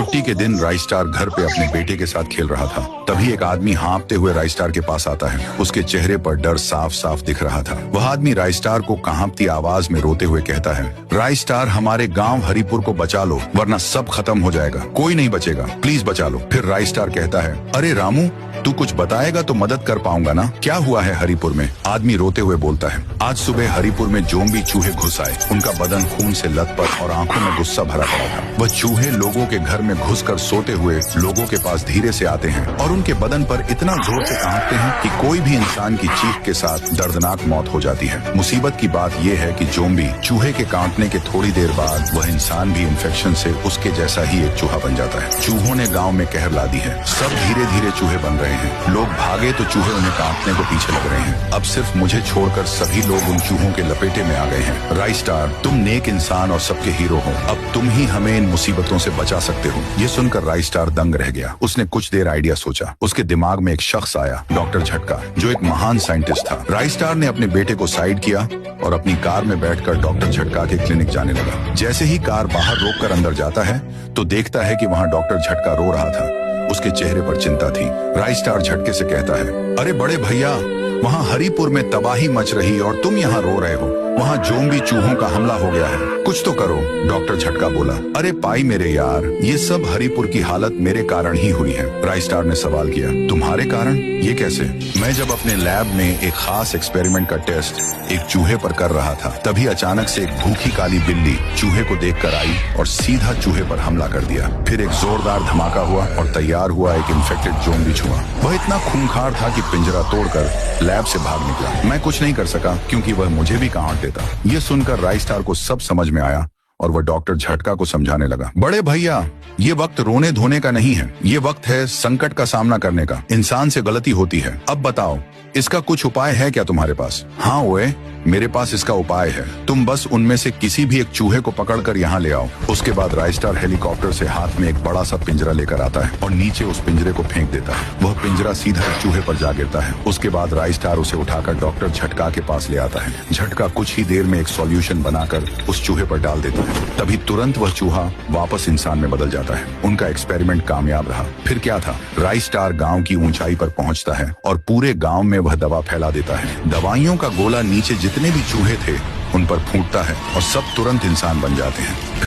छुट्टी के दिन राइस्टार घर पे अपने बेटे के साथ खेल रहा था। तभी एक आदमी हाँफते हुए राइस्टार के पास आता है। उसके चेहरे पर डर साफ साफ दिख रहा था। वह आदमी राइस्टार को कांपती आवाज में रोते हुए कहता है, राइस्टार, हमारे गांव हरिपुर को बचा लो वरना सब खत्म हो जाएगा, कोई नहीं बचेगा, प्लीज बचा लो। फिर राइस्टार कहता है, अरे रामू, तू कुछ बताएगा तो मदद कर पाऊंगा ना, क्या हुआ है हरिपुर में? आदमी रोते हुए बोलता है, आज सुबह हरिपुर में जोम्बी चूहे घुस आए। उनका बदन खून से लथपथ और आंखों में गुस्सा भरा पड़ा था। वह चूहे लोगों के घर में घुसकर सोते हुए लोगों के पास धीरे से आते हैं और उनके बदन पर इतना जोर से कांपते हैं कि कोई भी इंसान की चीख के साथ दर्दनाक मौत हो जाती है। मुसीबत की बात यह है कि जोम्बी चूहे के कांपने के थोड़ी देर बाद वह इंसान भी इन्फेक्शन से उसके जैसा ही एक चूहा बन जाता है। चूहों ने गाँव में कहर ला दी है। सब धीरे धीरे चूहे बन रहे हैं। लोग भागे तो चूहे उन्हें कांपने को पीछे लग रहे हैं। अब सिर्फ मुझे छोड़कर सभी लोग उन चूहों के लपेटे में आ गए हैं। राइस्टार, तुम नेक इंसान और सबके हीरो हो। अब तुम ही हमें इन मुसीबतों से बचा सकते हो। ये सुनकर राइस्टार दंग रह गया। उसने कुछ देर आइडिया सोचा। उसके दिमाग में एक शख्स आया, डॉक्टर झटका, जो एक महान साइंटिस्ट था। राइस्टार ने अपने बेटे को साइड किया और अपनी कार में बैठकर डॉक्टर झटका के क्लिनिक जाने लगा। जैसे ही कार बाहर रोककर अंदर जाता है तो देखता है कि वहाँ डॉक्टर झटका रो रहा था। उसके चेहरे पर चिंता थी। राइस्टार झटके से कहता है, अरे बड़े भैया, वहाँ हरिपुर में तबाही मच रही और तुम यहाँ रो रहे हो। वहाँ जोम्बी चूहों का हमला हो गया है, कुछ तो करो। डॉक्टर झटका बोला, अरे पाई मेरे यार, ये सब हरिपुर की हालत मेरे कारण ही हुई है। राइस्टार ने सवाल किया, तुम्हारे कारण? ये कैसे? मैं जब अपने लैब में एक खास एक्सपेरिमेंट का टेस्ट एक चूहे पर कर रहा था, तभी अचानक से एक भूखी काली बिल्ली चूहे को देखकर आई और सीधा चूहे पर हमला कर दिया। फिर एक जोरदार धमाका हुआ और तैयार हुआ एक इन्फेक्टेड जोम्बी चूहा। वह इतना खूंखार था कि पिंजरा तोड़कर लैब से भाग निकला। मैं कुछ नहीं कर सका क्योंकि वह मुझे भी काट देता। ये सुनकर राइस्टार को सब समझ में आया और वह डॉक्टर झटका को समझाने लगा, बड़े भैया, ये वक्त रोने धोने का नहीं है, ये वक्त है संकट का सामना करने का। इंसान से गलती होती है। अब बताओ, इसका कुछ उपाय है क्या तुम्हारे पास? हाँ ओए, मेरे पास इसका उपाय है। तुम बस उनमें से किसी भी एक चूहे को पकड़कर यहाँ ले आओ। उसके बाद राइस्टार हेलीकॉप्टर से हाथ में एक बड़ा सा पिंजरा लेकर आता है और नीचे उस पिंजरे को फेंक देता है। वह पिंजरा सीधा एक चूहे पर जा गिरता है। उसके बाद राइस्टार उसे उठाकर डॉक्टर झटका के पास ले आता है। झटका कुछ ही देर में एक सॉल्यूशन बनाकर उस चूहे पर डाल देता है। तभी तुरंत वह चूहा वापस इंसान में बदल जाता है। उनका एक्सपेरिमेंट कामयाब रहा। फिर क्या था, राइस्टार गाँव की ऊंचाई पर पहुंचता है और पूरे गाँव में वह दवा फैला देता है। दवाइयों का गोला नीचे जितने भी चूहे थे उन पर फूटता है और सब तुरंत इंसान बन जाते हैं।